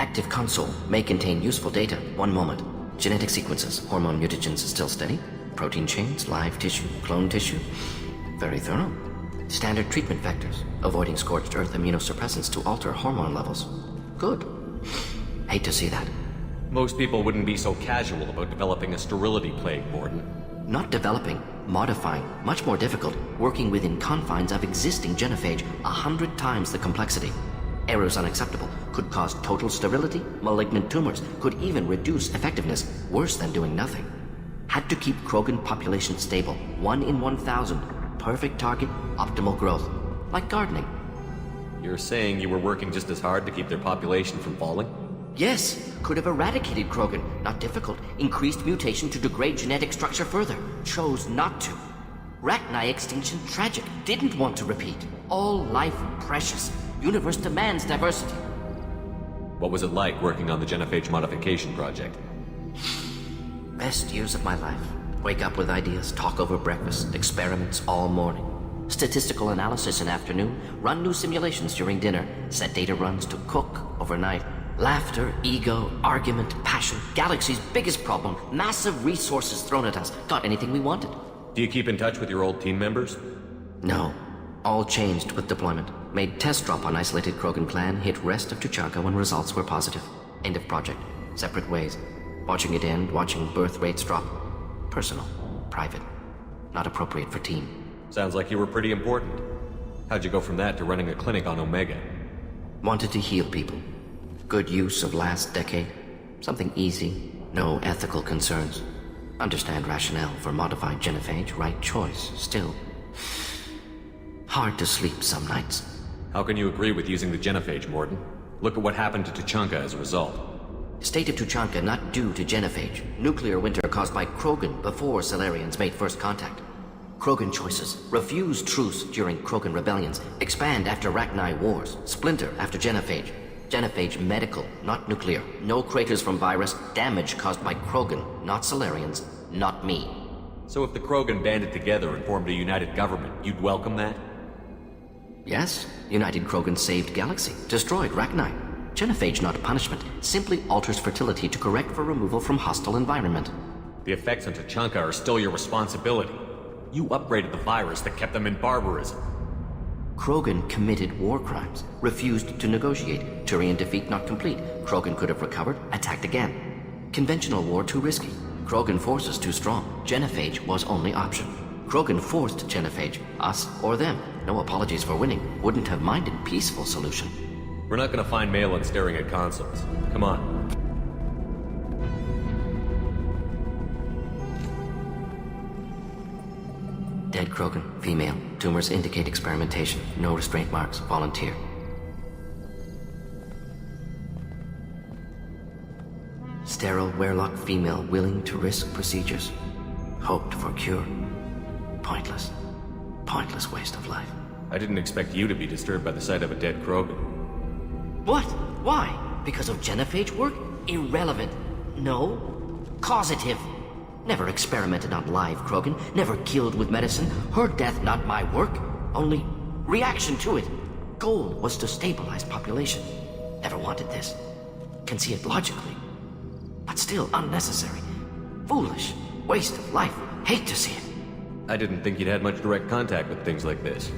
Active console may contain useful data. One moment. Genetic sequences, hormone mutagens still steady. Protein chains, live tissue, clone tissue. Very thorough. Standard treatment vectors, avoiding scorched earth immunosuppressants to alter hormone levels. Good. Hate to see that. Most people wouldn't be so casual about developing a sterility plague, Mordin. Not developing, modifying, much more difficult, working within confines of existing genophage, 100 times the complexity. Errors unacceptable, could cause total sterility, malignant tumors, could even reduce effectiveness, worse than doing nothing. Had to keep Krogan population stable, 1 in 1,000, perfect target, optimal growth, like gardening. You're saying you were working just as hard to keep their population from falling? Yes, could have eradicated Krogan, not difficult, increased mutation to degrade genetic structure further, chose not to. Rachni extinction tragic, didn't want to repeat. All life precious, universe demands diversity. What was it like working on the Genophage modification project? Best years of my life. Wake up with ideas, talk over breakfast, experiments all morning. Statistical analysis in afternoon, run new simulations during dinner, set data runs to cook overnight. Laughter, ego, argument, passion, galaxy's biggest problem, massive resources thrown at us. Got anything we wanted. Do you keep in touch with your old team members? No. All changed with deployment. Made test drop on isolated Krogan clan, hit rest of Tuchanka when results were positive. End of project. Separate ways. Watching it end, watching birth rates drop. Personal. Private. Not appropriate for team. Sounds like you were pretty important. How'd you go from that to running a clinic on Omega? Wanted to heal people. Good use of last decade. Something easy. No ethical concerns. Understand rationale for modified genophage. Right choice. Still. Hard to sleep some nights. How can you agree with using the genophage, Mordin? Look at what happened to Tuchanka as a result. State of Tuchanka not due to genophage. Nuclear winter caused by Krogan before Solarians made first contact. Krogan choices. Refuse truce during Krogan rebellions. Expand after Rachni wars. Splinter after genophage. Genophage medical, not nuclear. No craters from virus. Damage caused by Krogan, not Solarians, not me. So if the Krogan banded together and formed a united government, you'd welcome that? Yes, United Krogan saved Galaxy, destroyed Rachni. Genophage not punishment, simply alters fertility to correct for removal from hostile environment. The effects on Tuchanka are still your responsibility. You upgraded the virus that kept them in barbarism. Krogan committed war crimes, refused to negotiate. Turian defeat not complete. Krogan could have recovered, attacked again. Conventional war too risky. Krogan forces too strong. Genophage was only option. Krogan forced Genophage, us or them. No apologies for winning. Wouldn't have minded peaceful solution. We're not gonna find Malin staring at consoles. Come on. Dead Krogan, female. Tumors indicate experimentation. No restraint marks. Volunteer. Sterile Werelock female willing to risk procedures. Hoped for cure. Pointless. Pointless waste of life. I didn't expect you to be disturbed by the sight of a dead Krogan. What? Why? Because of genophage work? Irrelevant. No. Causative. Never experimented on live Krogan. Never killed with medicine. Her death not my work. Only reaction to it. Goal was to stabilize population. Never wanted this. Can see it logically. But still unnecessary. Foolish. Waste of life. Hate to see it. I didn't think you'd had much direct contact with things like this.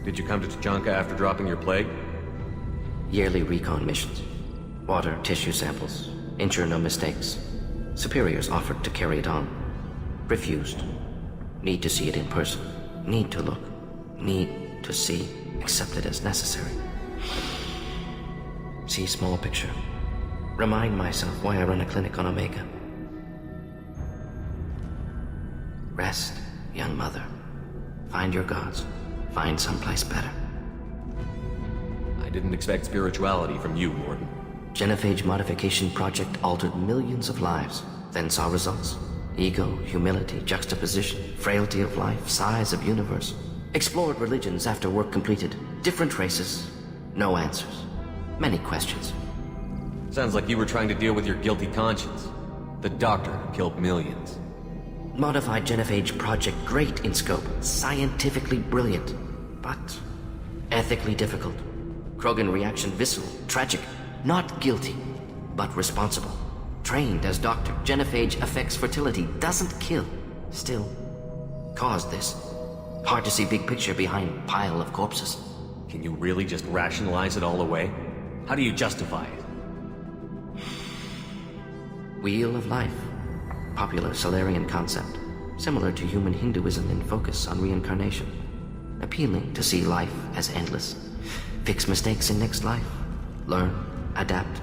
Did you come to Tuchanka after dropping your plague? Yearly recon missions. Water, tissue samples. Ensure no mistakes. Superiors offered to carry it on. Refused. Need to see it in person. Need to look. Need to see. Accept it as necessary. See small picture. Remind myself why I run a clinic on Omega. Rest, young mother. Find your gods. Find someplace better. I didn't expect spirituality from you, Mordin. Genophage modification project altered millions of lives, then saw results. Ego, humility, juxtaposition, frailty of life, size of universe. Explored religions after work completed. Different races. No answers. Many questions. Sounds like you were trying to deal with your guilty conscience. The doctor who killed millions. Modified genophage project great in scope. Scientifically brilliant. But ethically difficult. Krogan reaction visceral, tragic. Not guilty. but responsible. Trained as doctor, Genophage affects fertility, doesn't kill. Still, caused this. Hard to see big picture behind pile of corpses. Can you really just rationalize it all away? How do you justify it? Wheel of Life. Popular Solarian concept. Similar to human Hinduism in focus on reincarnation. Appealing to see life as endless. Fix mistakes in next life. Learn, adapt,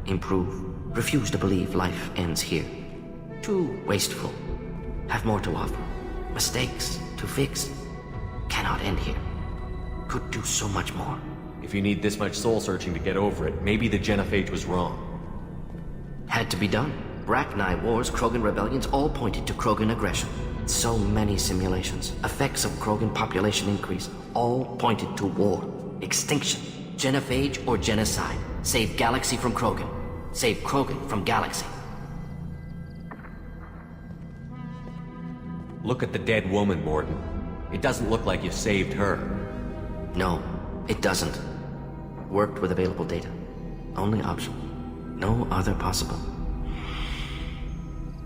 improve. Refuse to believe life ends here. Too wasteful. Have more to offer. Mistakes to fix. Cannot end here. Could do so much more. If you need this much soul-searching to get over it, maybe the Genophage was wrong. Had to be done. Bracknai wars, Krogan rebellions, all pointed to Krogan aggression. So many simulations. Effects of Krogan population increase. All pointed to war. Extinction. Genophage or genocide. Save galaxy from Krogan. Save Krogan from galaxy. Look at the dead woman, Mordin. It doesn't look like you saved her. No, it doesn't. Worked with available data. Only option. No other possible.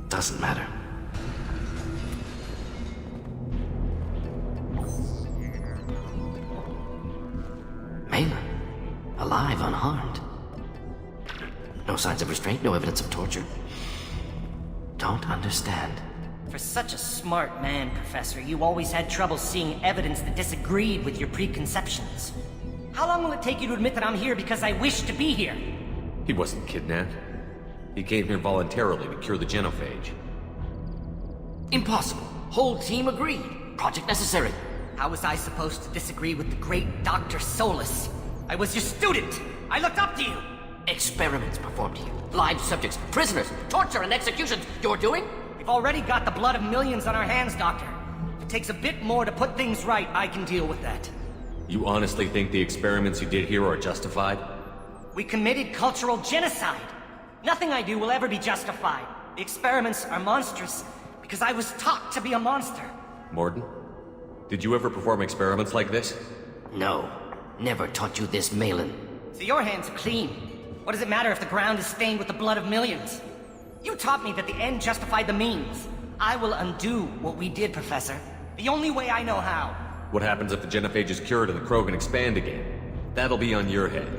Doesn't matter. Malin. Alive, unharmed. No signs of restraint, no evidence of torture. Don't understand. For such a smart man, Professor, you always had trouble seeing evidence that disagreed with your preconceptions. How long will it take you to admit that I'm here because I wish to be here? He wasn't kidnapped. He came here voluntarily to cure the Genophage. Impossible. Whole team agreed. Project necessary. How was I supposed to disagree with the great Dr. Solus? I was your student! I looked up to you! Experiments performed here. Live subjects, prisoners, torture and executions. You're doing? We've already got the blood of millions on our hands, Doctor. If it takes a bit more to put things right, I can deal with that. You honestly think the experiments you did here are justified? We committed cultural genocide. Nothing I do will ever be justified. The experiments are monstrous because I was taught to be a monster. Mordin, did you ever perform experiments like this? No. Never taught you this, Malin. So your hands are clean. What does it matter if the ground is stained with the blood of millions? You taught me that the end justified the means. I will undo what we did, Professor. The only way I know how. What happens if the Genophage is cured and the Krogan expand again? That'll be on your head.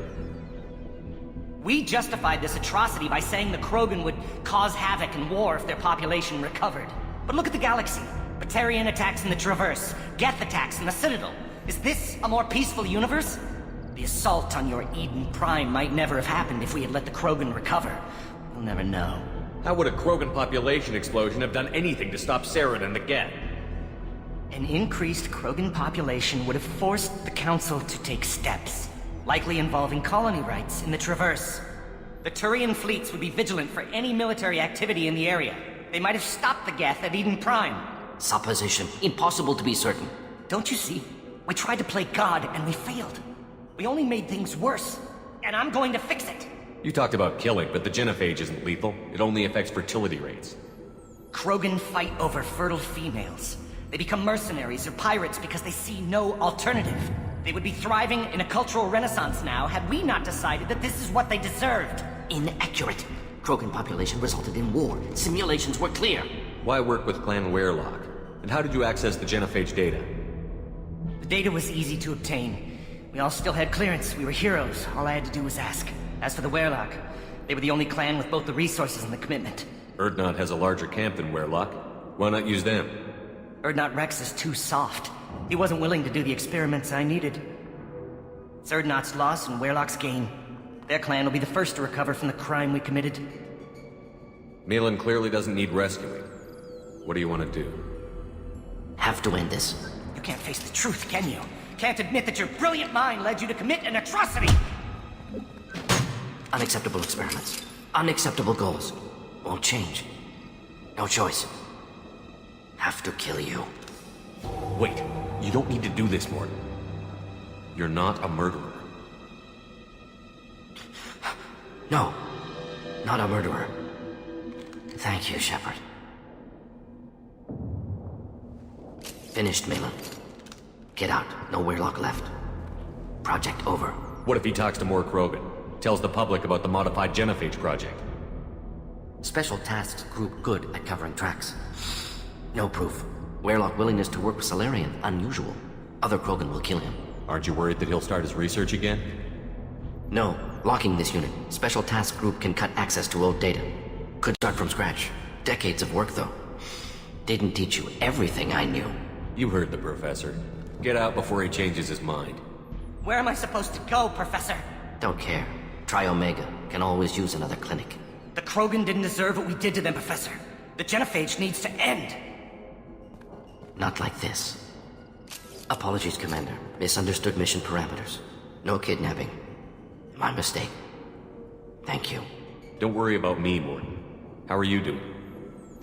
We justified this atrocity by saying the Krogan would cause havoc and war if their population recovered. But look at the galaxy. Batarian attacks in the Traverse, Geth attacks in the Citadel. Is this a more peaceful universe? The assault on your Eden Prime might never have happened if we had let the Krogan recover. We'll never know. How would a Krogan population explosion have done anything to stop Saren and the Geth? An increased Krogan population would have forced the Council to take steps, likely involving colony rights in the Traverse. The Turian fleets would be vigilant for any military activity in the area. They might have stopped the Geth at Eden Prime. Supposition. Impossible to be certain. Don't you see? We tried to play God and we failed. We only made things worse, and I'm going to fix it. You talked about killing, but the Genophage isn't lethal. It only affects fertility rates. Krogan fight over fertile females. They become mercenaries or pirates because they see no alternative. They would be thriving in a cultural renaissance now had we not decided that this is what they deserved. Inaccurate. Krogan population resulted in war. Simulations were clear. Why work with Clan Werelock? And how did you access the Genophage data? The data was easy to obtain. We all still had clearance. We were heroes. All I had to do was ask. As for the Werelock, they were the only clan with both the resources and the commitment. Urdnot has a larger camp than Werelock. Why not use them? Urdnot Rex is too soft. He wasn't willing to do the experiments I needed. It's Urdnot's loss and Werelock's gain. Their clan will be the first to recover from the crime we committed. Malin clearly doesn't need rescuing. What do you want to do? Have to end this. You can't face the truth, can you? Can't admit that your brilliant mind led you to commit an atrocity! Unacceptable experiments. Unacceptable goals. Won't change. No choice. Have to kill you. Wait, you don't need to do this, Mordin. You're not a murderer. No. Not a murderer. Thank you, Shepard. Finished, Malin. Get out. No Werelock left. Project over. What if he talks to more Krogan? Tells the public about the modified Genophage project. Special tasks group good at covering tracks. No proof. Weirlock willingness to work with Salarian, unusual. Other Krogan will kill him. Aren't you worried that he'll start his research again? No. Locking this unit. Special task group can cut access to old data. Could start from scratch. Decades of work, though. Didn't teach you everything I knew. You heard the professor. Get out before he changes his mind. Where am I supposed to go, Professor? Don't care. Try Omega. Can always use another clinic. The Krogan didn't deserve what we did to them, Professor. The Genophage needs to end. Not like this. Apologies, Commander. Misunderstood mission parameters. No kidnapping. My mistake. Thank you. Don't worry about me, Mordin. How are you doing?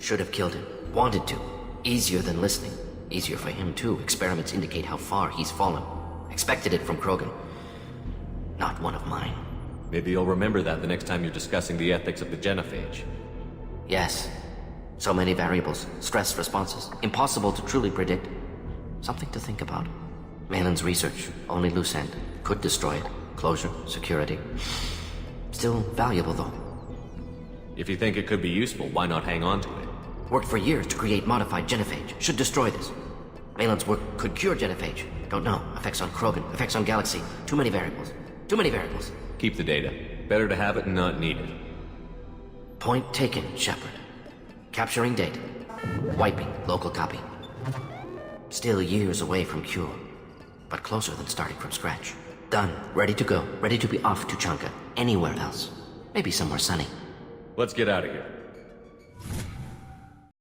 Should have killed him. Wanted to. Easier than listening. Easier for him, too. Experiments indicate how far he's fallen. Expected it from Krogan. Not one of mine. Maybe you'll remember that the next time you're discussing the ethics of the Genophage. Yes. So many variables. Stress responses. Impossible to truly predict. Something to think about. Malin's research. Only loose end. Could destroy it. Closure. Security. Still valuable, though. If you think it could be useful, why not hang on to it? Worked for years to create modified Genophage. Should destroy this. Malin's work could cure Genophage. Don't know. Effects on Krogan. Effects on Galaxy. Too many variables. Too many variables. Keep the data. Better to have it and not need it. Point taken, Shepard. Capturing data. Wiping local copy. Still years away from cure. But closer than starting from scratch. Done. Ready to go. Ready to be off to Chanka. Anywhere else. Maybe somewhere sunny. Let's get out of here.